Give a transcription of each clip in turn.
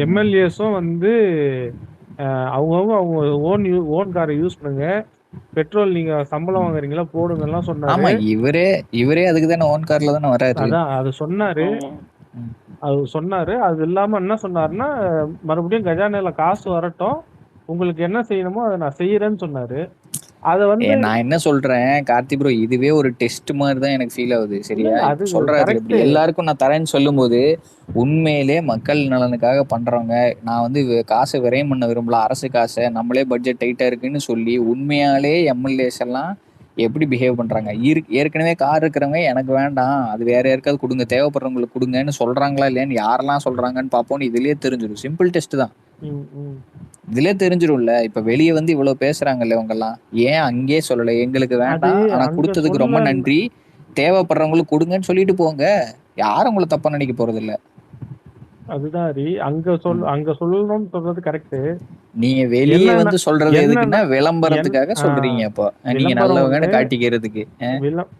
எம்எல்ஏஸும் வந்து அவங்கவுங்க அவங்க ஓன் காரை யூஸ் பண்ணுங்க, பெட்ரோல் நீங்க சம்பளம் ம். வாங்குறீங்களா போடுங்கலாம் சொன்னாரு. ஆமா, இவரே அதுக்கு தானே ஓன் கார்ல தானே வராரு. அதான் அது சொன்னாரு. ம். அது சொன்னாரு. அது இல்லாம என்ன சொன்னாருன்னா, மறுபடியும் கஜானால காசு வரட்டும். உங்களுக்கு என்ன செய்யணுமோ அத நான் செய்றேன்னு சொன்னாரு. அத வந்து நான் என்ன சொல்றேன் கார்த்தி ப்ரோ, இதுவே ஒரு டெஸ்ட் மாதிரி தான் எனக்கு ஃபீல் ஆகுது. இல்ல, சரியா? இல்ல. அது இப்ப சொல்றாரு இப்படி கரெக்ட்டு. எல்லாருக்கும் நான் தரேன்னு சொல்லும்போது, உண்மையிலே மக்கள் நலனுக்காக பண்றவங்க, நான் வந்து காசை விரயம் பண்ண விரும்பல, அரசு காசை நம்மளே பட்ஜெட் டைட்டா இருக்குன்னு சொல்லி உண்மையாலே எம்எல்ஏஸ் எல்லாம் எப்படி பிஹேவ் பண்றாங்க? ஏற்கனவே கார் இருக்கிறவங்க எனக்கு வேண்டாம், அது வேற யாருக்காவது கொடுங்க, தேவைப்படுறவங்களுக்கு கொடுங்கன்னு சொல்றாங்களா இல்லையான்னு யாரெல்லாம் சொல்றாங்கன்னு பார்ப்போம்னு இதுலயே தெரிஞ்சிடும். சிம்பிள் டெஸ்ட் தான். ம், ம். இதுலயே தெரிஞ்சிரும்ல. இப்ப வெளிய வந்து இவ்வளவு பேசுறாங்கல்ல இவங்கெல்லாம், ஏன் அங்கேயே சொல்லல? எங்களுக்கு அது வேண்டாம், ஆனா அங்க கொடுத்ததுக்கு ரொம்ப சொல்லல. நன்றி, தேவைப்படுறவங்களுக்கு கொடுங்கன்னு சொல்லிட்டு போங்க. யாரும் உங்களை தப்பா நினைக்க போறது இல்ல. அதுதான் ஹரி. ம். அங்க சொல்லணும்னு சொல்றது கரெக்ட்டு. நீங்க வெளிய என்னன்னா வந்து சொல்றது எதுக்குன்னா என்னன்னா என் விளம்பரத்துக்காக ஆ சொல்றீங்க. அப்போ நீங்க விளம்பரம் ஒண்ணு, நல்லவங்கன்னு காட்டிக்கிறதுக்கு.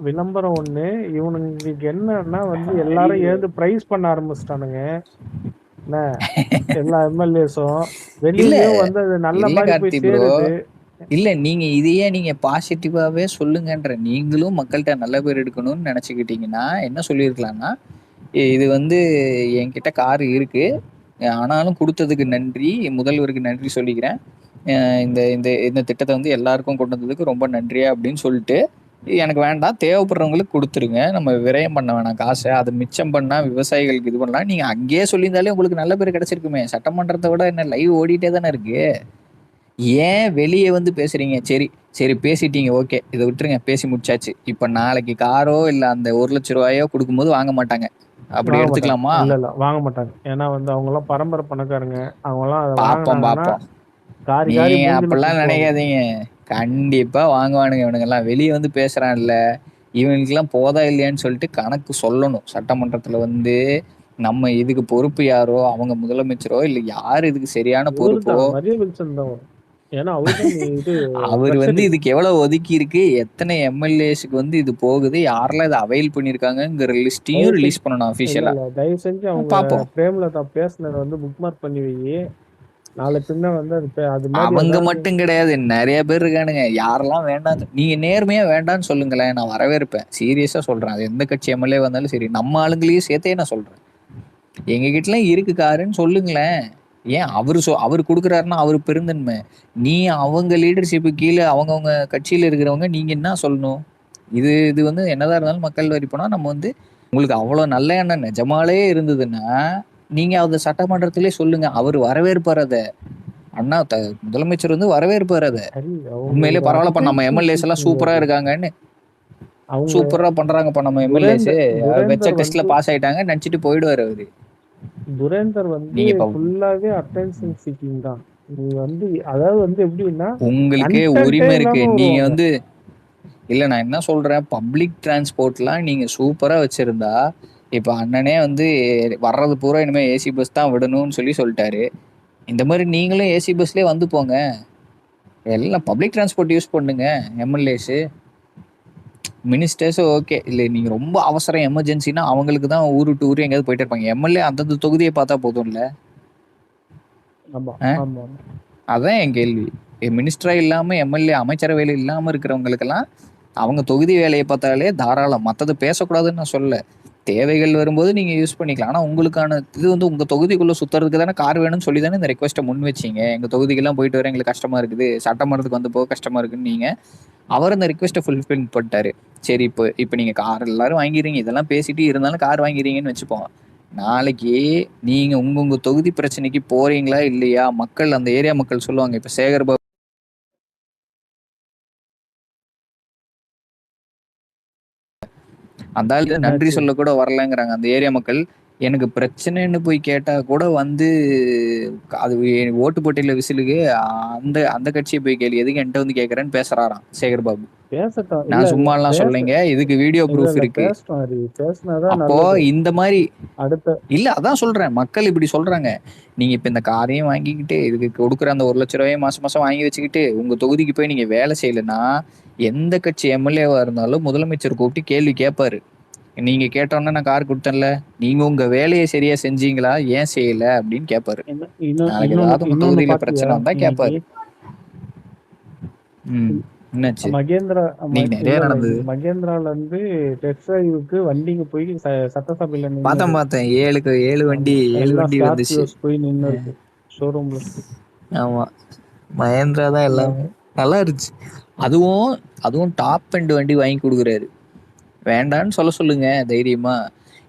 விளம்பரம் ஒண்ணு. இவனுங்களுக்கு என்னன்னா வந்து எல்லாரும் எழுந்து பிரைஸ் பண்ண ஆரம்பிச்சிட்டானுங்க. என்ன எல்லா எம்எல்ஏஸும் இல்ல வெளியிலயும் வந்து அது நல்ல இல்ல மாரி கார்த்தி போய் ப்ரோ, சேருது. இல்ல நீங்க இதையே நீங்க பாசிட்டிவாவே சொல்லுங்கன்ற. நீங்களும் மக்கள்கிட்ட நல்ல பேர் எடுக்கணும்னு நினைச்சுக்கிட்டீங்கன்னா என்ன சொல்லியிருக்கலாம்னா, இது வந்து என்கிட்ட கார் இருக்கு, ஆனாலும் கொடுத்ததுக்கு நன்றி, முதல்வருக்கு நன்றி சொல்லிக்கிறேன். இந்த இந்த இந்த திட்டத்தை வந்து எல்லாருக்கும் கொண்டு வந்ததுக்கு ரொம்ப நன்றியா அப்படின்னு சொல்லிட்டு, எனக்கு வேண்டாம், தேவைப்படுறவங்களுக்கு கொடுத்துருங்க, நம்ம விரயம் பண்ண வேணாம் காசை, அது மிச்சம் பண்ணா விவசாயிகளுக்கு இது பண்ணலாம். நீங்க அங்கேயே சொல்லியிருந்தாலே உங்களுக்கு நல்ல பேர் கிடைச்சிருக்குமே. சட்டமன்றத்தை விட என்ன லைவ் ஓடிட்டே தானே இருக்கு. ஏன் வெளியே வந்து பேசுறீங்க? சரி, சரி பேசிட்டீங்க, ஓகே, இதை விட்டுருங்க, பேசி முடிச்சாச்சு. இப்ப நாளைக்கு காரோ இல்ல அந்த 1,00,000 கொடுக்கும்போது வாங்க மாட்டாங்க, அப்படி வாங்க மாட்டாங்க. எடுத்துக்கலாமா? இல்ல, இல்ல. வாங்க மாட்டாங்க. ஏன்னா வந்து அவங்கலாம் பரம்பரை பணக்காரங்க. அவங்கலாம் அத பாப்போம் வாங்குனாங்கன்னா, பாப்போம். காரி காரி நீங்க மூஞ்சில அப்படிலாம் துப்புவாங்க. நினைக்காதீங்க. கண்டிப்பா வாங்குவானுங்க இவனுங்கெல்லாம். வெளியே வந்து பேசுறான்ல, இவனுக்கெல்லாம் போதா இல்லையான்னு சொல்லிட்டு கணக்கு சொல்லணும் சட்டமன்றத்துல வந்து. நம்ம இதுக்கு பொறுப்பு யாரோ, அவங்க முதலமைச்சரோ இல்ல யாரு இதுக்கு சரியான பொறுப்போ, இவருதான் மரிய வில்சன் தான் வரும். ஏன்னா அவரு தான் இது அவர் வந்து ட்ரெஷரி. இதுக்கு எவ்வளவு ஒதுக்கி இருக்கு, எத்தனை எம்எல்ஏஸ்க்கு வந்து இது போகுது, யாரெல்லாம் இதை அவைல் பண்ணிருக்காங்கிற லிஸ்டையும் தயவு செஞ்சு ரிலீஸ் பண்ணணும் இல்ல, அபிஷியலா. இல்ல. தயவு செஞ்சு அவங்க பாப்போம். பிரேமலதா பேசுனத வந்து புக் மார்க் பண்ணி வை. நாளை பின்ன வந்து அது மாரி அவங்க ஏதாவது மட்டும் கிடையாது, நிறைய பேர் இருக்கானுங்க. யாரெல்லாம் வேண்டாம், நீங்க நேர்மையா வேண்டான்னு சொல்லுங்களேன், நான் வரவேற்பேன். சீரியஸா சொல்றேன். அது எந்த கட்சி எம்எல்ஏ வந்தாலும் சரி, நம்ம ஆளுங்களையும் சேர்த்தே நான் சொல்றேன். எங்க கிட்டலாம் இருக்கு காருன்னு சொல்லுங்களேன். ஏன் அவரு கொடுக்குறாருன்னா அவரு பெருந்தன்மை. நீ அவங்க லீடர்ஷிப்பு கீழே அவங்கவுங்க கட்சியில இருக்கிறவங்க நீங்க என்ன சொல்லணும்? இது இது வந்து என்னதான் இருந்தாலும் மக்கள் வரி பணம். நம்ம வந்து உங்களுக்கு அவ்வளவு நல்ல எண்ணம் நிஜமாலே இருந்ததுன்னா, நீங்க அத சட்டமன்றத்திலே சொல்லுங்க. அவர் வரவேற்பார் அத. அண்ணா முதலமைச்சர் வந்து வரவேற்பார் அத. சரி. அவங்க உண்மையிலே ஒரு பரவாயில்லப்பா, நம்ம அட்டென்ஷன் எம்எல்ஏஸ் எல்லாம் சீக்கிங் சூப்பரா அது. இருக்காங்கன்னு. அவங்க சூப்பரா பண்றாங்கப்பா நம்ம எம்எல்ஏஸ், வச்ச துரேந்தர் டெஸ்ட்ல வந்து பாஸ் ஆயிட்டாங்க நினைச்சிட்டு போயிடுவாரு அவரு. துரேந்தர் வந்து நீங்க இப்ப ஃபுல்லாவே அட்டென்ஷன் சீக்கிங் தான். நீ வந்து அதாவது வந்து எப்படின்னா, உங்களுக்கு கன்டென்ட்டே உரிமை இருக்கு. இல்லாம நீங்க வருவாங்க. வந்து இல்ல நான் என்ன சொல்றேன், பப்ளிக் டிரான்ஸ்போர்ட்லாம் நீங்க சூப்பரா வச்சிருந்தா, இப்ப அண்ணனே வந்து வர்றது பூரா இனிமே ஏசி பஸ் தான் விடணும்னு சொல்லிட்டாரு. இந்த மாதிரி நீங்களும் ஏசி பஸ்லயே வந்து போங்க. எல்லாம் பப்ளிக் டிரான்ஸ்போர்ட் யூஸ் பண்ணுங்க. MLAs ministers okay. இல்ல நீங்க ரொம்ப அவசரம் எமர்ஜென்சினா அவங்களுக்கு தான் ஊரு டு ஊரு எங்கேயாவது போயிட்டு இருப்பாங்க. எம்எல்ஏ அந்தந்த தொகுதியை பார்த்தா போதும்ல. ஆமா, அஹ்? ஆமா, ஆமா. அதான் என் கேள்வி. மினிஸ்டரா இல்லாம எம்எல்ஏ அமைச்சரவையில் இல்லாம இருக்கிறவங்களுக்கெல்லாம் அவங்க தொகுதி வேலையை பார்த்தாலே தாராளம். மத்தது பேசக்கூடாதுன்னு நான் சொல்லல. தேவைகள் வரும்போது நீங்க யூஸ் பண்ணிக்கலாம். ஆனா உங்களுக்கான இது வந்து உங்க தொகுதிக்குள்ள சுத்துறதுக்கு தானே கார் வேணும்னு சொல்லி தானே இந்த ரெக்வஸ்ட்டை முன் வச்சீங்க. எங்க தொகுதிக்கெல்லாம் போயிட்டு வர எங்களுக்கு கஷ்டமா இருக்குது, சட்டமன்றத்துக்கு வந்து போக கஷ்டமா இருக்குன்னு நீங்க. அவர் அந்த ரிக்வெஸ்ட்டை ஃபுல்ஃபில் பண்ணிட்டாரு. சரி, இப்போ இப்போ நீங்க கார் எல்லாரும் வாங்கிறீங்க, இதெல்லாம் பேசிட்டு இருந்தாலும் கார் வாங்கிறீங்கன்னு வச்சுப்போம். நாளைக்கு நீங்க உங்க உங்க தொகுதி பிரச்சனைக்கு போறீங்களா இல்லையா, மக்கள் அந்த ஏரியா மக்கள் சொல்லுவாங்க. இப்ப சேகர் பாபு அந்த ஆளு நன்றி என்னாச்சு? சொல்ல கூட வரலங்கிறாங்க அந்த ஏரியா மக்கள். எனக்கு பிரச்சனைன்னு போய் கேட்டா கூட வந்து அது ஓட்டு போட்டியில விசிலுக்கு அந்த அந்த கட்சியை போய் கேள்வி, எதுக்கு என்கிட்ட வந்து கேட்கறேன்னு பேசுறாராம் சேகர் பாபு. பேசட்டும். இல்ல, நான் இல்ல. சும்மாலாம் சொல்லைங்க, இதுக்கு வீடியோ இல்ல, ப்ரூஃப் இல்ல. இருக்கு. பேசட்டும் ஹரி. பேசினாதான் அப்போ நல்லது. இந்த மாதிரி அடுத்த இல்ல, அதான் சொல்றேன், மக்கள் இப்படி சொல்றாங்க. நீங்க இப்ப இந்த காரையும் வாங்கிக்கிட்டு இதுக்கு கொடுக்குற அந்த 1,00,000 மாசம் மாசம் வாங்கி வச்சுக்கிட்டு உங்க தொகுதிக்கு போய் நீங்க வேலை செய்யலைன்னா, எந்த கட்சி எம்எல்ஏவா இருந்தாலும் முதலமைச்சர் கூப்பிட்டு கேள்வி கேட்பாரு. நீங்க கேட்டோன்னே நான் கார் கொடுத்தேன்ல, நீங்க உங்க வேலையை சரியா செஞ்சீங்களா, ஏன் செய்யல அப்படின்னு கேட்பாரு. நாளைக்கு ஏதாவது உங்க இன்னொன்னு தொகுதியில பாத்தியா பிரச்சனை வந்தா இன்னைக்கு கேட்பாரு. என்னாச்சு? மகேந்திரா நீங்க நிறைய இல்ல இல்ல நடந்தது. இன்னைக்கு மகேந்திரால இருந்து டெஸ்ட் டிரைவுக்கு வண்டிங்க போய் சட்டசபையில நின்னு பார்த்தேன் 7 வண்டி எல்லாம் வந்துச்சு. ஸ்கார்பியோஸ் போய் நின்னு இருக்கு ஷோரூம்ல. ஆமா, மகேந்திரா தான் எல்லாமே நல்லா இருந்துச்சு. அதுவும் டாப் எண்ட் வண்டி வாங்கி கொடுக்குறாரு. வேண்டான்னு சொல்லுங்க தைரியமா.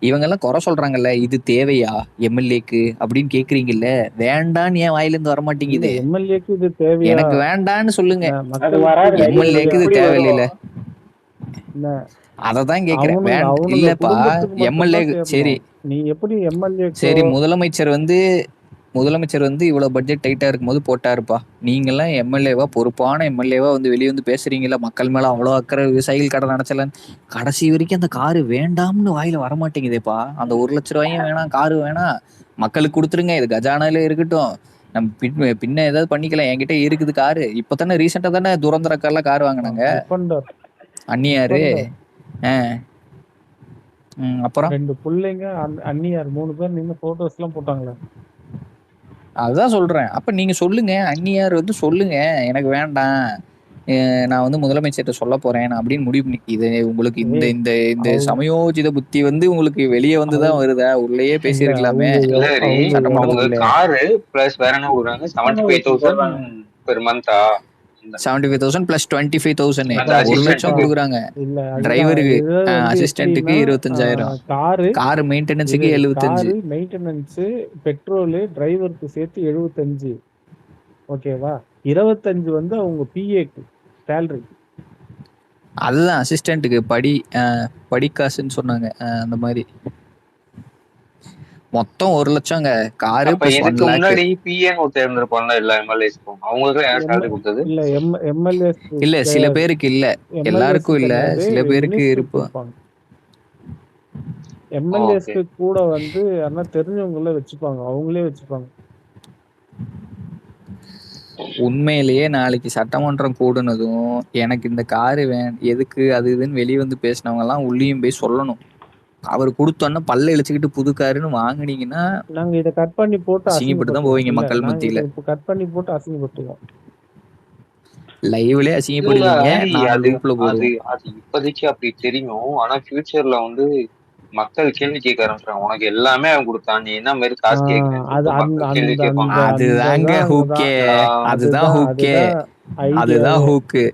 இவங்கெல்லாம் குறை சொல்றாங்கல்ல, இது தேவையா எம்எல்ஏக்கு அப்படின்னு கேக்குறீங்கல்ல, வேண்டான்னு என் வாயிலிருந்து வர மாட்டேங்குது. எம்எல்ஏக்கு இது தேவையா? எனக்கு வேண்டான்னு சொல்லுங்க. எம்எல்ஏக்கு இது மக்களுக்கு தேவையில்ல, என்ன அததான் கேக்குறேன். அவனுங்க இல்லப்பா, குடும்பத்துக்கு எம்எல்ஏ மட்டும்தான் சரி சேரணும். நீ எப்படி எம்எல்ஏ சரி, முதலமைச்சர் வந்து இவ்வளவு பட்ஜெட் டைட்டா இருக்கும்போது போட்டாருப்பா. நீங்கெல்லாம் எம்எல்ஏவா, பொறுப்பான எம்எல்ஏவா வந்து வெளியே வந்து பேசுறீங்களா, மக்கள் மேல அவ்வளவு அக்கறை, விவசாயிகள் கடன் அடைச்சலன்னு. கடைசி வரைக்கும் அந்த காரு வேண்டாம்னு வாயில வரமாட்டேங்குதேப்பா. அந்த 1,00,000 வேணாம், காரு வேணாம், மக்களுக்கு கொடுத்துருங்க, இது கஜானாலே இருக்கட்டும், நம்ம பின்ன ஏதாவது பண்ணிக்கலாம், என்கிட்ட இருக்குது காரு. இப்பதானே ரீசெண்டா தானே துரந்தர கார்ல கார் வாங்கினாங்க அந்நியாரு. அப்புறம் 2 பிள்ளைங்க அந்நியார் 3 பேர் நின்று போட்டோஸ் எல்லாம் போட்டாங்களே. அதுதான் சொல்றேன். அப்ப நீங்க சொல்லுங்க, அந்நியார் வந்து சொல்லுங்க, எனக்கு வேண்டாம், நான் வந்து முதலமைச்சர்கிட்ட சொல்ல போறேன் அப்படின்னு முடிவு பண்ணி. இது உங்களுக்கு இந்த சமயோஜித புத்தி வந்து உங்களுக்கு வெளியே வந்துதான் வருதா? உள்ளேயே பேசியிருக்கலாமே. காரு பிளஸ் வேற என்ன கொடுக்குறாங்க? 75,000 per month 75,000 plus 25,000 1 லட்சம் கொடுக்குறாங்க. டிரைவருக்கு, அசிஸ்டன்ட்டுக்கு 25,000, கார் மெயின்டெனன்ஸுக்கு 75, மெயின்டெனன்ஸ் பெட்ரோல் டிரைவருக்கு சேர்த்து 75. ஓகேவா? 25 வந்து அவங்க பிஏக்கு சேலரி. அதுதான் அசிஸ்டன்ட்டுக்கு படிக்காசுன்னு சொன்னாங்க. அந்த மாதிரி மொத்தம் 1 லட்சங்க. காரு முன்னாடி பிஏன்னு ஒரு தேர்ந்தெடுப்பாங்க எல்லா எம்எல்ஏஸ்க்கும். அவங்களுக்கு யார் சேலரி கொடுத்தது? இல்ல எம்எல்ஏஸ் இல்ல, சில பேருக்கு இல்ல, எல்லாருக்கும் இல்ல, சில பேருக்கு இருப்பாங்க. எம்எல்ஏஸ்க்கு கூட வந்து யாரா தெரிஞ்சவங்கள வச்சுப்பாங்க, அவங்களே வச்சுப்பாங்க. உண்மையிலேயே நாளைக்கு சட்டமன்றம் கூடுனதும் எனக்கு இந்த காரு எதுக்கு அது இதுன்னு வெளியே வந்து பேசினவங்க எல்லாம் உள்ளேயும் போய் சொல்லணும். அவர் கொடுத்தோன்னா பல்ல இழிச்சுக்கிட்டு புது காருன்னு வாங்கினீங்கன்னா நாங்க இதை கட் பண்ணி போட்டு அசிங்கப்பட்டு தான் போவீங்க மக்கள் மத்தியில. கட் பண்ணி போட்டு அசிங்கப்பட்டுவோம், லைவ்லயே அசிங்கப்படுவீங்க. அது இப்போதைக்கு அப்படி தெரியும். ஆனா ஃபியூச்சர்ல வந்து மக்கள் கேள்வி கேட்க ஆரம்பிச்சாங்க. உனக்கு எல்லாமே அவன் கொடுத்தான், நீ என்ன மாதிரி காசு கேட்க. அதுதாங்க ஹூக்கே, அதுதான் ஹூக்கே, அதுதான் ஹூக்கு.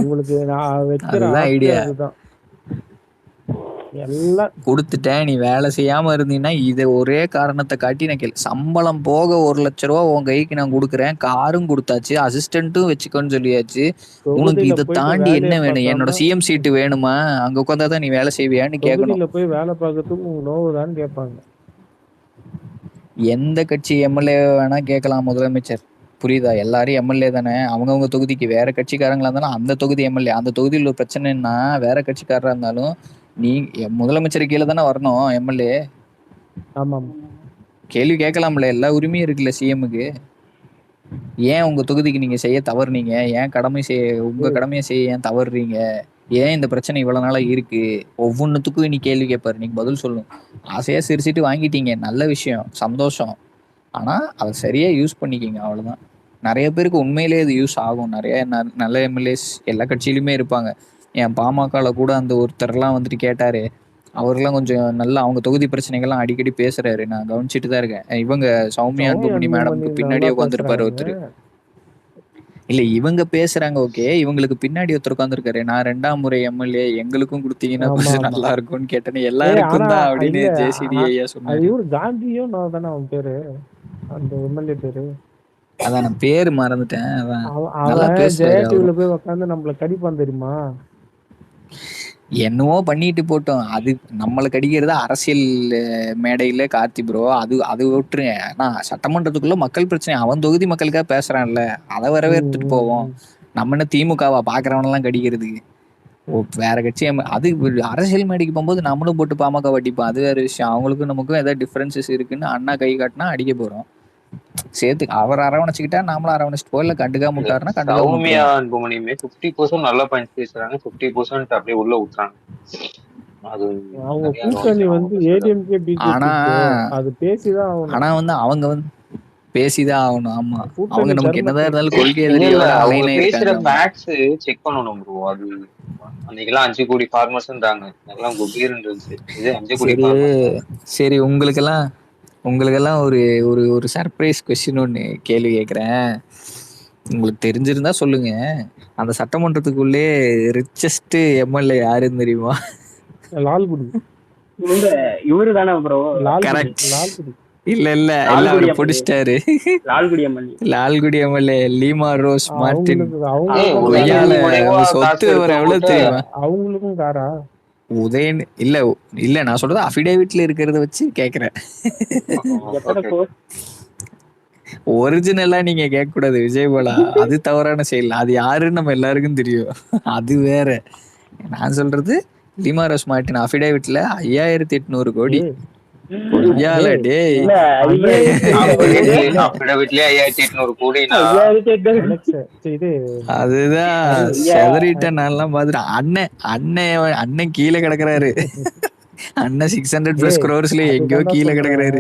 உங்களுக்கு நான் வைக்கிற ஐடியா அதுதான். எல்லாம் கொடுத்துட்டேன், நீ வேலை செய்யாம இருந்தீங்கன்னா இதை ஒரே காரணத்தை காட்டி நான் சம்பளம் போக 1 லட்ச ரூபா உன் கைக்கு நான் கொடுக்குறேன், காரும் கொடுத்தாச்சு, அசிஸ்டன்ட்டும் வச்சுக்கோன்னு சொல்லியாச்சு, உனக்கு இதை தாண்டி என்ன வேணும்? என்னோட சிஎம் சீட்டு வேணுமா? அங்க உட்காந்தாதான் நீ வேலை செய்வியான்னு கேட்கணும். போய் வேலை பார்க்கறதுக்கு நோவுதான்னு கேட்பாங்க. எந்த கட்சி எம்எல்ஏ வேணா கேட்கலாம் முதலமைச்சர், புரியுதா? எல்லாரும் எம்எல்ஏ தானே, அவங்கவுங்க தொகுதிக்கு. வேற கட்சிக்காரங்களா இருந்தாலும் அந்த தொகுதி எம்எல்ஏ, அந்த தொகுதியில் ஒரு பிரச்சனைன்னா வேற கட்சிக்காரரா இருந்தாலும் நீ முதலமைச்சர் கீழே தானே வரணும் எம்எல்ஏ. கேள்வி கேட்கலாம்ல, எல்லா உரிமையும் இருக்குல்ல சிஎம்முக்கு. ஏன் உங்க தொகுதிக்கு நீங்க செய்ய தவறுனீங்க, ஏன் உங்க கடமையை செய்ய ஏன் தவறுறீங்க, ஏன் இந்த பிரச்சனை இவ்வளவு நாளா இருக்கு, ஒவ்வொன்றுத்துக்கும் நீ கேள்வி கேட்பாரு, நீங்க பதில் சொல்லணும். ஆசையா சிரிச்சிட்டு வாங்கிட்டீங்க, நல்ல விஷயம், சந்தோஷம். ஆனா அதை சரியா யூஸ் பண்ணிக்கிங்க, அவ்வளவுதான். நிறைய பேருக்கு உண்மையிலேயே இது யூஸ் ஆகும். நிறைய நல்ல எம்எல்ஏஸ் எல்லா கட்சியிலுமே இருப்பாங்க. என் பாமகல கூட அந்த ஒருத்தர்லாம் வந்துட்டு கேட்டாரு, அவர்லாம் கொஞ்சம் நல்லா அவங்க தொகுதி பிரச்சனைகள்லாம் அடிக்கடி பேசுறாரு, நான் கவனிச்சுட்டு தான் இருக்கேன். இவங்க சௌமியா அன்புமணி மேடம்க்கு பின்னாடியே உட்காந்துருப்பாரு ஒருத்தர். இல்ல இவங்க பேசுறாங்க ஓகே, இவங்களுக்கு பின்னாடி ஒருத்தர் உட்காந்துருக்காரு, நான் 2ஆம் முறை எம்எல்ஏ, எங்களுக்கும் கொடுத்தீங்கன்னா கொஞ்சம் நல்லா இருக்கும்னு கேட்டேன்னு. எல்லாருக்கும் தான் அப்படின்னு ஜேசிடி ஐயா சொன்னாரு. காந்தியோ தானே அவன் பேரு, அந்த எம்எல்ஏ பேரு, அதான் நான் பேரு மறந்துட்டேன். நல்லா பேசுறாரு. போய் உட்காந்து நம்மள கடிப்பான் தெரியுமா? என்னவோ பண்ணிட்டு போட்டோம், அது நம்மளுக்கு அடிக்கிறது அரசியல் மேடையில கார்த்தி ப்ரோ, அது விட்டுருங்க. ஆனா சட்டமன்றத்துக்குள்ள மக்கள் பிரச்சனை, அவன் தொகுதி மக்களுக்காக பேசுறான்ல, அதை வரவேற்றுட்டு போவோம். நம்ம என்ன திமுகவா பாக்குறவனெல்லாம் கடிக்கிறதுக்கு? வேற கட்சி அது அரசியல் மேடைக்கு போகும்போது நம்மளும் போட்டு பாமக வட்டிப்போம், அது வேற விஷயம். அவங்களுக்கும் நமக்கும் ஏதாவது டிஃபரன்சஸ் இருக்குன்னு அண்ணா கை காட்டினா அடிக்க போறோம். சேர்த்து அவர் அரவணைச்சுக்கிட்டா நாமளும் அரவணைச்சிட்டு போய், இல்ல கண்டுக்காம விட்டாருன்னா சௌமியா அன்புமணியுமே 50% நல்ல பாயிண்ட்ஸ் பேசுறாங்க, 50% அப்படியே உள்ள ஊத்துறாங்க. அது அவங்க நிறைய கூட்டணி கவனிக்கணும் வந்து அவங்க சொல்றது. ஏடிஎம்கே ஆனா பிஜேபிக்கு அது பேசிதான் ஆகணும். ஆனா வந்து அவங்க வந்து பேசிதான் ஆகணும். ஆமா, அவங்க கூட்டணி நமக்கு என்னதான் தர்மத்தை இருந்தாலும் கொள்கை இல்ல இல்ல எதிரியோட அவங்க அலைன் பேசுற இருக்காங்க. ஆமா, ஃபேக்ட்ஸ் செக் பண்ணணும் ப்ரோ. அது அன்னைக்கெல்லாம் 5 கோடி ஃபார்மர்ஸ்ன்றாங்க, எல்லாம் குபீர்னு இருந்துச்சு. இது 5 கோடி சரி ஃபார்மர்ஸா? சரி, உங்களுக்கெல்லாம் ஒரு ஒரு ஒரு சர்ப்ரைஸ் கொஸ்டின் ஒன்று கேள்வி கேட்குறேன். உங்களுக்கு தெரிஞ்சிருந்தா சொல்லுங்க. அந்த சட்டமன்றத்துக்குள்ளே ரிச்சஸ்ட் எம்எல்ஏ யாருன்னு தெரியுமா? லால்குடி இவரு தானே ப்ரோ? லால்குடி கரெக்ட். லால்குடி இல்ல இல்ல இல்ல, லால்குடி அவரு எம்எல்ஏ, பிடிச்சிட்டாரு. Lalgudi MLA. Lalgudi MLA Lima Rose Martin. அவங்களுக்கும் கொய்யால உதயநிதி மூலியமா காசு சொத்து வர எவ்வளவு எடுத்தவங்ககிட்ட தெரியுமா? அவங்களுக்கும் காரா? உதயன் இல்ல இல்ல, நான் சொல்றது அஃபிடேவிட்ல இருக்கிறத வச்சு கேக்குறேன். எத்தனை கோர்ஸ்? ஒரிஜினலா நீங்க கேட்க கூடாது விஜய் போலா, அது தவறான செயல். அது யாருன்னு நம்ம எல்லாருக்கும் தெரியும், அது வேற. நான் சொல்றது லிமாரஸ் மார்டின் அஃபிடேவிட்ல 5800 கோடி. கொய்யால டேய், இல்ல, அபிடவிட்லயே 5800 கோடினா இது அதுதான் செதறிட்ட நான்லாம் பாத்துட்டேன். அண்ணன் கீழே கிடக்குறாரு. அண்ணன் 600+ crores எங்கேயோ கீழே கிடக்குறாரு.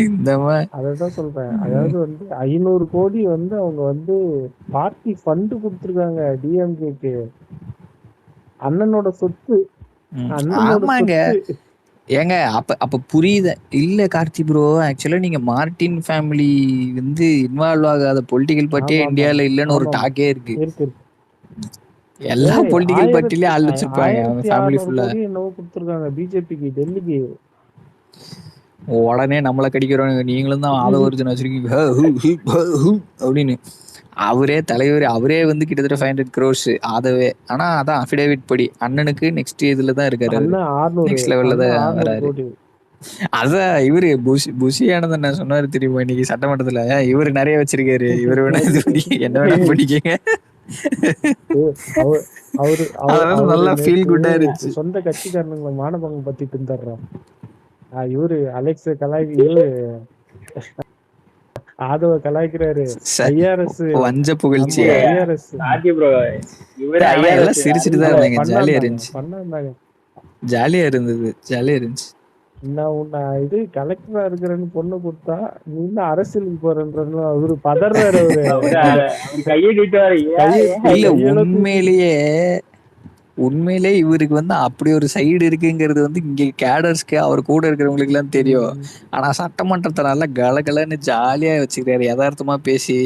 இந்த மாதிரி அததான் சொல்றேன். அதாவது வந்து 500 கோடி வந்து அவங்க வந்து பார்ட்டி ஃபண்ட் கொடுத்துருக்காங்க டிஎம்கேக்கு. அண்ணனோட சொத்து. ஆமாங்க. ஏங்க அப்ப புரியுத இல்ல கார்த்தி ப்ரோ? ஆக்சுவலா நீங்க மார்டின் ஃபேமிலி வந்து இன்வால்வ் ஆகாத பொலிட்டிக்கல் பார்ட்டியே இந்தியால இல்லன்னு ஒரு டாக்கே இருக்கு. எல்லா பொலிட்டிக்கல் பார்ட்டிலயும் ஆள் வச்சிருப்பாங்க அவங்க ஃபேமிலி ஃபுல்லா. என்னவோ கொடுத்துருக்காங்க பிஜேபிக்கு டெல்லிக்கு. உடனே நம்மள கடிக்கிறோம், நீங்களும் தான் ஆத ஒரிஜின் வச்சிருக்கீங்க அப்படின்னு. அவரே தலைவர், அவரே வந்து கிட்டத்தட்ட 500 crores ஆதவே. ஆனா அதான் அஃபிடேவிட் படி அண்ணனுக்கு நெக்ஸ்ட் இதுல தான் இருக்காரு, நெக்ஸ்ட் லெவல்ல தான் வராரு. அதான் இவரு புஷி ஆனந்த் நான் சொன்னாரு தெரியுமா இன்னைக்கு சட்டமன்றத்துல? இவரு நிறைய வச்சிருக்காரு, இவரு வேணா என்ன வேணா பண்ணிக்கங்க. நல்லா ஃபீல் குட்டா இருந்துச்சு. சொந்த கட்சிக்காரனுங்களை மானபங்கம் பத்திட்டு இருந்தாராம் இவரு அலெக்ஸ் ஆதவ கலாய்க்கிறாரு. வஞ்ச புகழ்ச்சி. சிரிச்சுட்டு தான் இருந்தாங்க. ஜாலியா இருந்துச்சு, ஜாலியா இருந்துச்சு. நான் இது கலெக்டரா இருக்கிறேன்னு பொண்ணு கொடுத்தா நீ இன்னும் அரசியலுக்கு போறேன்னு அவரு பதறாரு. இல்ல உண்மையிலே இவருக்கு வந்து அப்படி ஒரு சைடு இருக்குங்கிறது வந்து இங்க கேடர்ஸ்க்கு அவர் கூட இருக்கிறவங்களுக்கு எல்லாம் தெரியும். ஆனா சட்டமன்றத்தை நல்லா கலகலன்னு ஜாலியா வச்சுக்கிறாரு, யதார்த்தமா பேசி.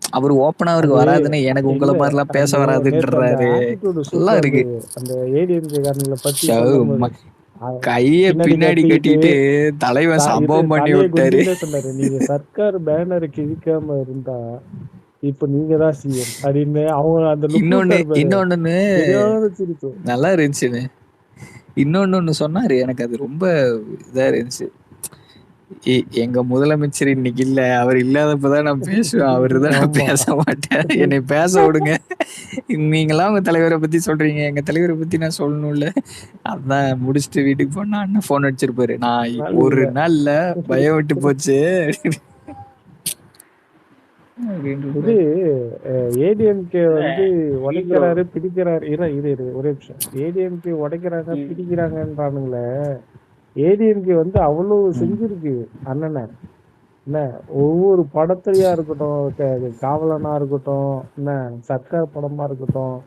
அவர் ஓப்பனா அவருக்கு வராதுன்னு, எனக்கு உங்களை மாதிரி எல்லாம் பேச வராதுன்றாரு. நல்லா இருக்கு. அந்த ஏடிஎம்கே காரங்களை பத்தி கைய பின்னாடி கட்டிட்டு தலைவன் சம்பவம் பண்ணி விட்டாரு. சொன்னாரு, நீங்க சர்க்கார் பேனரை கிழிக்காம இருந்தா இப்ப நீங்க தான் சிஎம் அப்படின்னு. அவங்க அந்த இன்னொன்னு நல்லா இருந்துச்சுன்னு இன்னொன்னு சொன்னாரு. எனக்கு அது ரொம்ப இதா இருந்துச்சு. எங்க முதலமைச்சர் இன்னைக்கு இல்ல, அவர் இல்லாதப்பதான் நான் பேசுவேன், அவருதான் நான் பேச மாட்டேன், என்னை பேச விடுங்க. நீங்களாம் உங்க தலைவரை பத்தி சொல்றீங்க, எங்க தலைவரை பத்தி நான் சொல்லணும்ல. அதான் முடிச்சுட்டு வீட்டுக்கு போனா அண்ணன் போன் அடிச்சிருப்பாரு, நான் ஒரு நாள்ல பயம் விட்டு போச்சு. இது ஏடிஎம்கே வந்து உடைக்கிறாரு பிடிக்கிறாரு. ஒரே நிமிஷம். ஏடிஎம்கே உடைக்கிறாங்க பிடிக்கிறாங்கன்றானுங்களே. ஏடிஎம்கே வந்து அவ்வளவு செஞ்சிருக்கு அண்ணனை. என்ன ஒவ்வொரு படத்துலயா இருக்கட்டும், காவலனா இருக்கட்டும், என்ன சர்க்கார் படமா இருக்கட்டும்,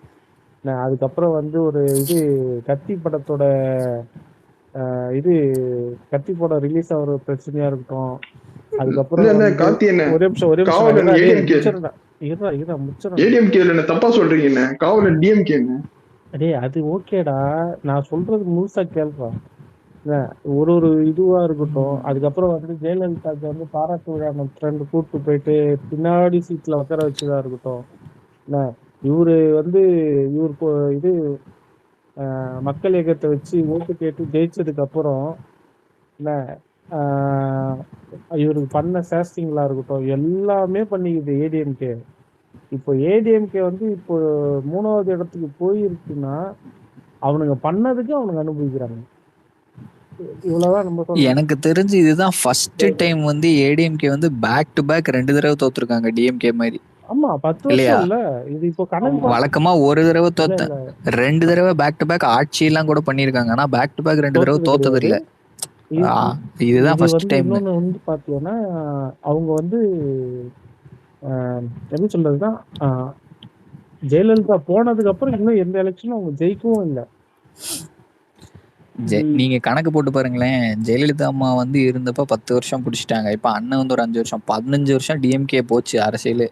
என்ன அதுக்கப்புறம் வந்து ஒரு இது கத்தி படத்தோட கத்தி படம் ரிலீஸ் ஆகிற பிரச்சனையா இருக்கட்டும். அதுக்கப்புறம் ஒரே நிமிஷம் தப்பா சொல்றீங்க. காவலன் டிஎம்கே. டேய் அது ஓகேடா, நான் சொல்றது முழுசா கேள்றா. ஒரு இதுவா இருக்கட்டும். அதுக்கப்புறம் வந்து ஜெயலலிதாக்கு வந்து பாராட்டு விழா ஃப்ரெண்டு கூப்பிட்டு போயிட்டு பின்னாடி சீட்ல உட்கார வச்சுதா இருக்கட்டும். இவரு வந்து இது மக்கள் இயக்கத்தை வச்சு ஓட்டு கேட்டு ஜெயிச்சதுக்கு அப்புறம் என்ன இவருக்கு பண்ண சேஸ்டிங்களா இருக்கட்டும், எல்லாமே பண்ணிக்குது ஏடிஎம்கே. இப்போ ஏடிஎம்கே வந்து இப்போ 3வது இடத்துக்கு போயிருக்குன்னா அவனுங்க பண்ணதுக்கு அவனுங்க அனுபவிக்கிறாங்க. இவ்வளவுதான் நம்ம சொல்றோம். எனக்கு தெரிஞ்சு இதுதான் ஃபர்ஸ்ட் டைம் வந்து ஏடிஎம்கே வந்து பேக் டு பேக் 2 தடவை தோத்துருக்காங்க டிஎம்கே மாதிரி. ஆமா 10 இல்லையா? வருஷம் இல்ல. இது இப்போ கணக்கு வழக்கமா ஒரு தடவை இல்ல தோத்த இல்ல 2 தடவை பேக் டு பேக் ஆட்சி எல்லாம் கூட பண்ணிருக்காங்க. ஆனா பேக் டு பேக் 2 தடவை தோத்தது தோத்தது கிடையாது. இல்ல. இதுதான் இது ஃபர்ஸ்ட் வந்து டைம். இன்னொன்னு வந்து பாத்தீங்கன்னா அவங்க வந்து எப்படி சொல்றதுன்னா ஜெயலலிதா போனதுக்கு அப்புறம் இன்னும் எந்த எலெக்ஷனும் அவங்க ஜெயிக்கவும் இல்லை. நீங்க கணக்கு போட்டு பாருங்களேன். ஜெயலலிதா அம்மா வந்து இருந்தப்ப 10 வருஷம் பிடிச்சிட்டாங்க. இப்ப அண்ணன் வந்து ஒரு 5 வருஷம் 15 வருஷம் டிஎம்கே போச்சு அரசியல்.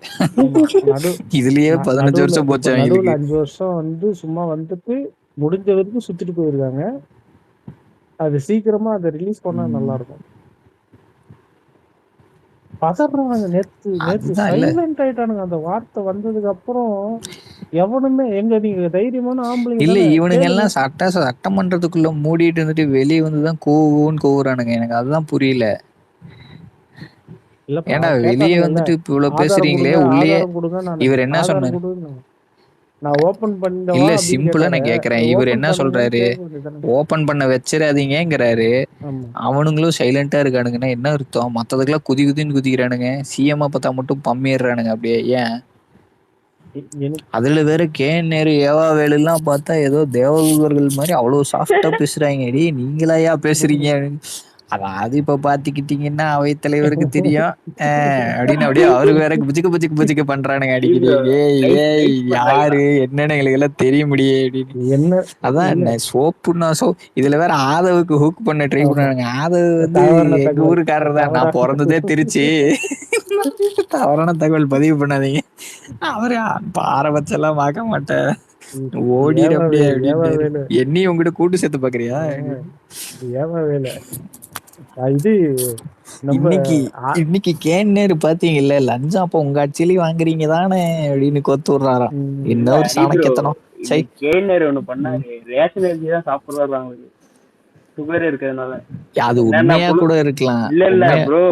இதுலயே 15 வருஷம் போச்சு. நடுவுல 5 வருஷம் வந்து சும்மா வந்துட்டு முடிஞ்ச வரைக்கும் சுத்திட்டு போயிருக்காங்க. அது சீக்கிரமா அதை ரிலீஸ் பண்ணா நல்லா இருக்கும். பதறாங்க. நேத்து சைலண்ட் ஆயிட்டானுங்க. அந்த வார்த்தை வந்ததுக்கு அப்புறம் எவனுமே எங்க நீங்க தைரியமான ஆம்பளைங்க இல்ல, தானே இவனுங்க கேளுங்க. எல்லாம் சட்டமன்றத்துக்குள்ள மூடிட்டு இருந்துட்டு வெளியே வந்துதான் கோவுன்னு கோவுறானுங்க. எனக்கு அதுதான் புரியல. இல்லப்பா ஏன்டா வெளியே கேட்டானுங்கல்ல, வந்துட்டு இப்ப இவ்வளவு ஆதாரம் பேசுறீங்களே, கொடுங்க உள்ளே ஆதாரம் கொடுங்க. நான் இவர் என்ன ஆதாரம் சொன்னாரு? கொடுன்னு நான் ஓபன் பண்ணவா இல்ல அப்படின்னு சிம்பிளா நான் கேட்டாரு. கேக்குறேன். இவர் ஓபன் என்ன பண்ணுங்கன்னு சொல்றாரு? கேட்க வேண்டியதுதானே. ஓபன் பண்ண வச்சிடாதீங்கிறாரு. ஆமா அவனுங்களும் சைலண்டா இருக்கானுங்கன்னா என்ன அர்த்தம்? மத்ததுக்கெல்லாம் குதி குதின்னு குதிக்கிறானுங்க. சிஎம் பார்த்தா மட்டும் பம்மிடுறானுங்க அப்படியே. ஏன்? எனக்கு அதுல வேற நேரு ஏவா வேலுலாம் பார்த்தா ஏதோ தேவதூதர்கள் மாதிரி அவ்வளவு சாஃப்டா பேசுறாங்க. டேய் நீங்களாயா பேசுறீங்க? அதாவது இப்ப பாத்துக்கிட்டீங்கன்னா அவைத்தலைவருக்கு தெரியும் அப்படின்னு அப்படியே அவருக்கு வேற புஜிக்க பண்றானுங்க அடிக்கடி. ஏய் யாரு என்னன்னு எங்களுக்கு எல்லாம் தெரிய முடியே அப்படின்னு. என்ன அதான் சோப்புன்னா இதுல வேற ஆதவுக்கு ஹூக் பண்ண ட்ரை பண்ணானுங்க. ஆதவ் வந்து தவறான எங்க தகவல். ஊருக்காரர் தான். நான் பிறந்ததே திருச்சி. தவறான தகவல் பதிவு பண்ணாதீங்க. அவரு பாரபட்சம் பார்க்க மாட்டேன். ஓடிடு அப்படியே அப்படின்னு. என்னையும் உங்ககிட்ட கூட்டு சேர்த்து பாக்குறியா? ஏவா வேலை இது இன்னைக்கு நேரு பாத்தீங்கல்ல, லஞ்சம் அப்ப உங்க ஆட்சியிலயும் வாங்குறீங்க தானே அப்படின்னு கொத்து விடுறாராம். இன்னொரு சாணக்கியத்தனம். கேனர் ஒண்ணு பண்ணாரு. ரேஷன் அரிசி தான் சாப்பிடுறாங்க, சுகர் இருக்கிறதுனால. அது உண்மையா கூட இருக்கலாம். இல்ல ப்ரோ,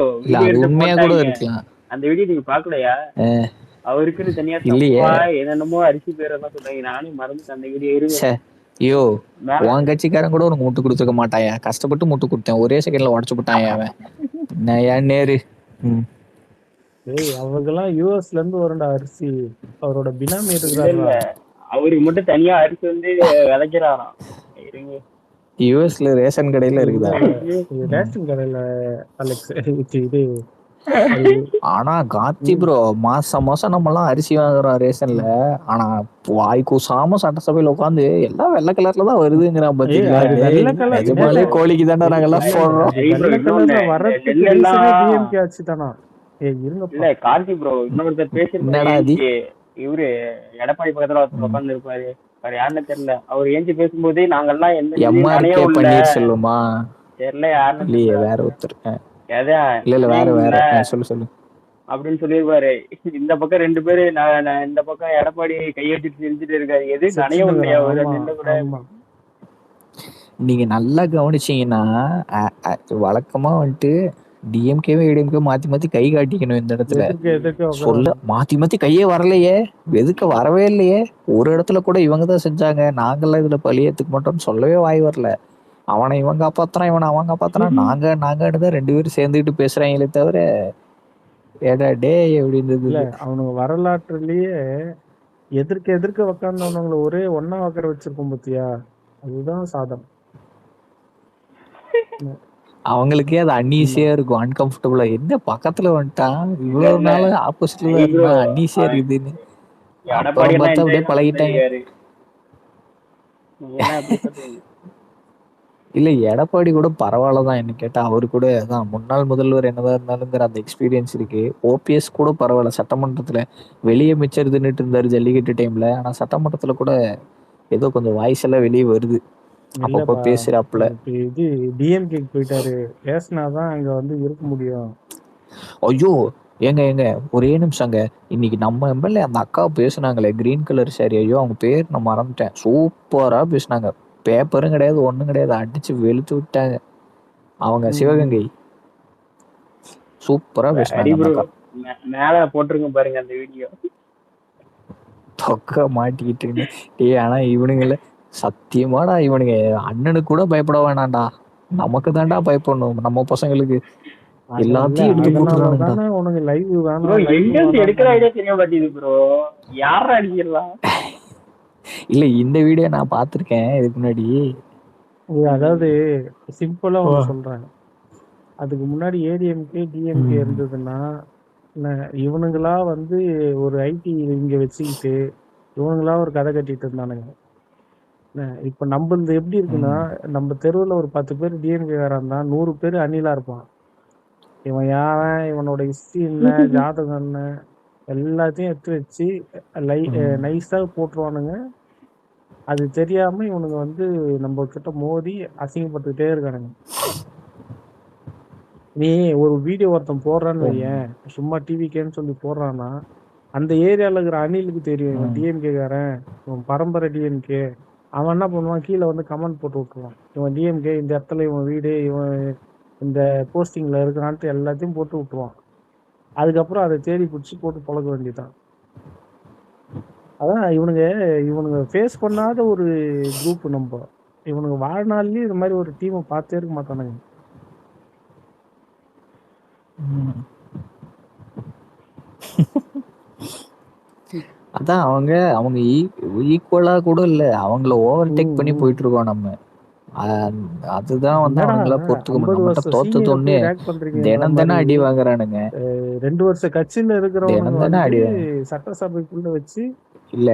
அது உண்மையா கூட இருக்கலாம். அந்த வீடியோ நீங்க பாக்கலையா? அவருக்குன்னு தனியா என்னென்னமோ அரிசி பேரெல்லாம் சொல்றாங்க. நானும் மறந்துட்டு அந்த வீடியோ இருக்கு. ஐயோ உன் கட்சிக்காரன் கூட உனக்கு முட்டு கொடுத்துக்க மாட்டாயா? கஷ்டப்பட்டு முட்டு கொடுத்தேன், ஒரே செகண்ட்ல உடச்சு போட்டான் அவன். நான் நேரு அவங்கெல்லாம் யூஎஸ்ல இருந்து வரண்டா அரிசி. அவரோட பினாமி இருக்கிறாரு. அவருக்கு மட்டும் தனியா அரிசி வந்து விளைக்கிறாராம். யூஎஸ்ல ரேஷன் கடையில இருக்குதா? ரேஷன் கடையில அலெக்ஸ் இது. ஆனா கார்த்தி ப்ரோ மாசம் நம்ம எல்லாம் அரிசி வாங்குறோம் ரேஷன்ல. ஆனா வாய் கூசாம சட்டசபையில உட்காந்து எல்லாம் வெள்ளை கலர்ல தான் வருதுங்கிறான். பாத்தீங்களா? நிஜமாலே கோழிக்கு தாண்டா நாங்க எல்லாம் போடுறோம். இல்ல கார்த்தி ப்ரோ இன்னொருத்தர் பேசிருந்தாரு. இவரு எடப்பாடி பக்கத்துல உட்கார்ந்து இருப்பாரு, வேற யாருன்னு தெரியல. அவர் ஏஞ்சி பேசும்போதே நாங்கெல்லாம் எம்ஆர்கே பன்னீர்செல்வமா தெரியல யாருன்னு. இல்லையே வேற ஒருத்தர். இல்ல வேற சொல்லு அப்படின்னு சொல்லிருப்பாரு. இந்த பக்கம் 2 பேரு, இந்த பக்கம் எடப்பாடி கையெழுத்து செஞ்சுட்டு இருக்காரு. எது நனைய இல்லையா கூட. நீங்க நல்லா கவனிச்சீங்கன்னா வழக்கமா வந்துட்டு டிஎம்கேவே ஏடிஎம்கே மாத்தி கை காட்டிக்கணும். இந்த இடத்துல சொல்ல மாத்தி கையே வரலையே, எதுக்கு வரவே இல்லையே. ஒரு இடத்துல கூட இவங்க தான் செஞ்சாங்க, நாங்கெல்லாம் இதுல பழியத்துக்கு மாட்டோம்னு சொல்லவே வாய் வரல. அவனை இவன் காப்பாத்துறான், இவனை அவன் காப்பாத்துறான். நாங்கன்னு தான் 2 பேரும் சேர்ந்துக்கிட்டு பேசுறாங்களே தவிர ஏடா டே அப்படின்றது இல்ல. அவனுங்க வரலாற்றுலயே எதிர்க்க உக்காந்தவனுங்களை ஒரே ஒன்னா உக்கார வச்சிருக்கோம் பத்தியா, அதுதான் சாதம். அவங்களுக்கே அது அன்ஈஸியா இருக்கும், அன்கம்ஃபர்டபுளா. என்ன பக்கத்துல வந்துட்டான் இவ்வளவு நாள் ஆப்போசிட்ல தான் இருந்தா அன்ஈஸியா இருக்குதுன்னு அப்புறம் பார்த்தா அப்படியே பழகிட்டாங்க. இல்ல எடப்பாடி கூட பரவாயில்லதான் என்ன கேட்டா. அவரு கூட அதான் முன்னாள் முதல்வர் என்னதான் இருந்தாலுங்கிற அந்த எக்ஸ்பீரியன்ஸ் இருக்கு. ஓபிஎஸ் கூட பரவாயில்ல, சட்டமன்றத்துல வெளியே மிச்சர் தின்னுட்டு இருந்தாரு ஜல்லிக்கட்டு டைம்ல. ஆனா சட்டமன்றத்துல கூட ஏதோ கொஞ்சம் வாய்ஸ் எல்லாம் வெளியே வருது, அப்பப்போ பேசுறாப்புல. இது டிஎம்கே போயிட்டாரு, பேசினாதான் அங்க வந்து இருக்க முடியும். ஐயோ ஏங்க ஒரே நிமிஷங்க. இன்னைக்கு நம்ம எம்எல்ஏ அந்த அக்கா பேசுனாங்களே கிரீன் கலர் சாரி, ஐயோ அவங்க பேர் நான் மறந்துட்டேன். சூப்பரா பேசினாங்க, பேப்பரும் கிடையாது ஒண்ணும் கிடையாது, அடிச்சு வெளுத்து விட்டாங்க. அவங்க சிவகங்கை சூப்பரா பேசினாங்க. மேல போட்டுருங்க பாருங்க அந்த வீடியோ. தொக்க மாட்டிக்கிட்டு. ஆனா இவனுங்கள சத்தியமாடா, இவனுங்க அண்ணனுக்கு கூட பயப்பட வேணாம்டா, நமக்கு தான்டா பயப்படணும் நம்ம பசங்களுக்கு. எல்லாத்தையும் எடுத்து போட்டுறானுங்கடா. அதனாலதானே உனக்கு லைவ் ப்ரோ வேணாம் எங்க இருந்து எடுக்கிற ஐடியா தெரிய மாட்டேங்குது ப்ரோ. யாரா அடிக்கலாம்? இல்ல இந்த வீடியோ நான் பாத்திருக்கேன் இதுக்கு முன்னாடி. அதாவது சிம்பிளா ஒண்ணு சொல்றேன். அதுக்கு முன்னாடி ஏடிஎம்கே டிஎம்கே இருந்ததுன்னா இவனுங்களா வந்து ஒரு ஐடி இங்க வச்சுக்கிட்டு இவனுங்களா ஒரு கதை கட்டிட்டு இருந்தானுங்க. இப்ப நம்மளது எப்படி இருக்குன்னா, நம்ம தெருவுல ஒரு 10 பேர் டிஎம்கே காரன் 100 பேர் அணிலா இருப்பான். இவன் யாவன், இவனோட ஹிஸ்டரி என்ன, ஜாதகம் என்ன, எல்லாத்தையும் எடுத்து வச்சு நைஸா போட்டுருவானுங்க. அது தெரியாம இவனுங்க வந்து நம்ம கிட்ட மோதி அசிங்கப்பட்டுக்கிட்டே இருக்கானுங்க. நீ ஒரு வீடியோ ஒருத்தன் போடுறான்னு வையேன், சும்மா டிவிக்கேன்னு சொல்லி போடுறான்னா அந்த ஏரியால இருக்கிற அணிலுக்கு தெரியும் இவன் டிஎம்கே காரன், இவன் பரம்பரை டிஎம்கே. அவன் என்ன பண்ணுவான், கீழே வந்து கமெண்ட் போட்டு விட்டுருவான், இவன் டிஎம்கே, இந்த இடத்துல இவன் வீடு, இவன் இந்த போஸ்டிங்ல இருக்கிறான்ட்டு எல்லாத்தையும் போட்டு விட்டுருவான். அதுக்கப்புறம் அதை தேடி பிடிச்சி போட்டு பழக வேண்டியதான். அதான் இவனுங்க ஃபேஸ் பண்ணாத ஒரு குரூப். நம்ம இவனுங்க வாழ்நாள்லயும் இது மாதிரி ஒரு டீமை பார்த்தே இருக்க மாட்டானுங்க. அதான் அவங்க ஈக்குவலா கூட இல்ல, அவங்கள ஓவர்டேக் பண்ணி போயிட்டு இருக்கோம் நம்ம. அதுதான் வந்து அவங்கள பொறுத்துக்க முடியும். நம்மகிட்ட தோத்தது ஒண்ணு, தினம் தினம் அடி வாங்குறானுங்க. 2 வருஷ கட்சியில இருக்கிறவங்க தினம் அடி சட்டசபைக்குள்ள வச்சு இல்ல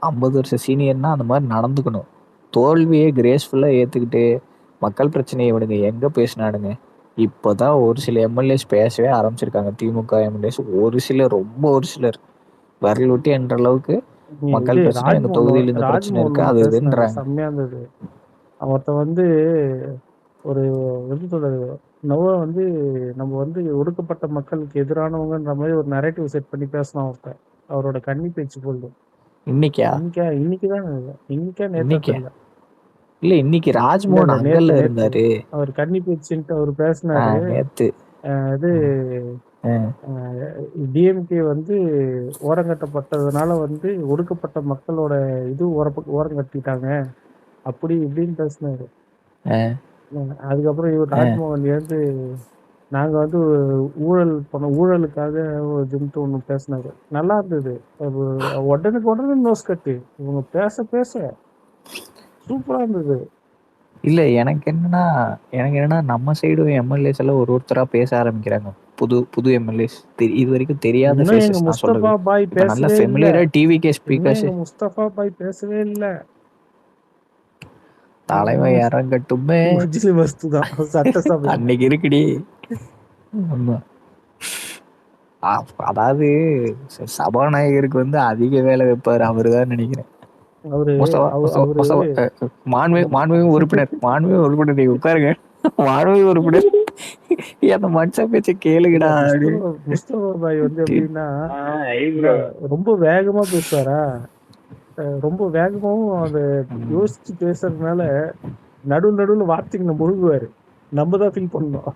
50 வருஷ சீனியர்னா அந்த மாதிரி நடந்துக்கணும். தோல்வியை கிரேஸ்ஃபுல்லா ஏத்துக்கிட்டு மக்கள் பிரச்சனையை இவனுங்க எங்க பேசினானுங்க. இப்பதான் ஒரு சில எம்எல்ஏஸ் பேசவே ஆரம்பிச்சிருக்காங்க. திமுக எம்எல்ஏஸ் ஒரு சிலர், ரொம்ப ஒரு சிலர் விரல் விட்டு என்ற அளவுக்கு மக்கள் பிரச்சனை, எங்க தொகுதியில் இந்த பிரச்சனை இருக்கு அது இதுன்றாங்க. செம்மையா இருந்தது. அவர்த்த வந்து ஒரு எப்படி சொல்றது, வந்து நம்ம வந்து ஒடுக்கப்பட்ட மக்களுக்கு எதிரானவங்கன்ற மாதிரி ஒரு நரேட்டிவ் செட் பண்ணி பேசணும் ஒருத்தர். அவரோட கன்னி பேச்சு போல்டு. இன்னைக்குதான் இல்ல இன்னைக்கு ராஜ்மோகன் அங்கல்ல இருந்தாரு. அவர் கன்னி பேச்சுன்ட்டு அவர் பேசினாரு நேத்து. இது டிஎம்கே வந்து ஓரங்கட்டப்பட்டதுனால வந்து ஒடுக்கப்பட்ட மக்களோட இது ஓரம் கட்டிட்டாங்க அப்படி இப்படின்னு பேசினாரு. அதுக்கப்புறம் இவர் ராஜ்மோகன் வந்து நாங்க வந்து ஊழலுக்காக இதுன்ட்டு ஒண்ணு பேசினாரு. நல்லா இருந்தது. உடனே நோஸ் கட்டு இவங்க பேச பேச சூப்பரா இருந்தது. இல்ல எனக்கு என்னன்னா நம்ம சைடு எம்எல்ஏஸ் எல்லாம் ஒருத்தரா பேச ஆரம்பிக்கிறாங்க. புது எம்எல்ஏஸ் இது வரைக்கும் தெரியாத ஃபேஸஸ். நான் சொல்றது நல்ல ஃபெமிலியரா டிவிகே ஸ்பீக்கர்ஸ். முஸ்தபா பாய் பேசவே இல்ல. தலைவன் இறங்கட்டுமே சட்டசபை அன்னைக்கு இருக்குடி. அதாவது சபாநாயகருக்கு வந்து அதிக வேலை வைப்பாரு அவருதான் நினைக்கிறேன். மாண்புமிகு உறுப்பினர் நீங்க உட்காருங்க. மாண்புமிகு உறுப்பினர் அந்த மனுஷன் பேச்ச கேளுங்கடா. முஸ்தபா பாய் வந்து எப்படின்னா ரொம்ப வேகமா பேசுவாரா, ரொம்ப வேகமாவும் அதை யோசிச்சு பேசுறதுனால நடுவுல வார்த்தைக்கு முழுகுவாரு. நம்ம தான் ஃபீல் பண்ணோம்.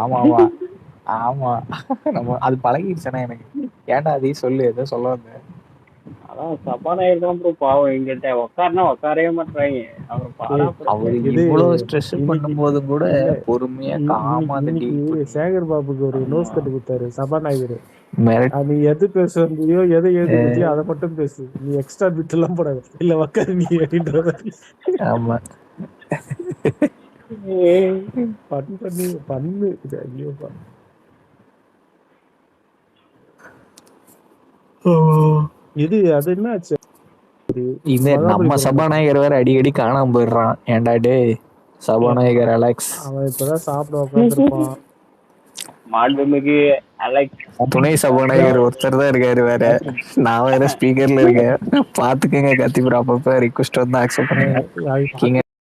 ஆமா நம்ம அது பழகிடுச்சுனா எனக்கு. ஏன்டா அதையும் சொல்லு, எதோ சொல்ல வந்தேன். அதான் சபாநாயகர் தான் ப்ரோ பாவம். எங்கிட்ட உட்காரவே மாட்டாங்க. அவரு இவ்வளவு ஸ்ட்ரெஸ் பண்ணும்போது கூட பொறுமையா காமா சேகர் பாபுக்கு ஒரு நோஸ் கட்டு கொடுத்தாரு சபாநாயகர். நீ எது பேச வந்தியோ எதை எழுதி பத்தியோ அதை மட்டும் பேசு, நீ எக்ஸ்ட்ரா பிட் எல்லாம் போடாது, இல்ல உட்காரு நீ அப்படின்ற மாதிரி. ஆமா பண்ணு ஐயோப்பா. அது என்ன ஆச்சு, இது நம்ம சபாநாயகர் வேற அடிக்கடி காணாம போயிடுறான். ஏன்டா டே சபாநாயகர் அலெக்ஸ், அவன் இப்பதான் சாப்பிட உட்காந்துருப்பான். மாண்புமிகு அலெக்ஸ் துணை சபாநாயகர் ஒருத்தர் தான் இருக்காரு வேற. நான் வேற ஸ்பீக்கர்ல இருக்கேன். பாத்துக்கங்க கத்திபுரம் அப்பப்ப ரிக்வெஸ்ட் வந்து அக்செப்ட் பண்ணுங்க.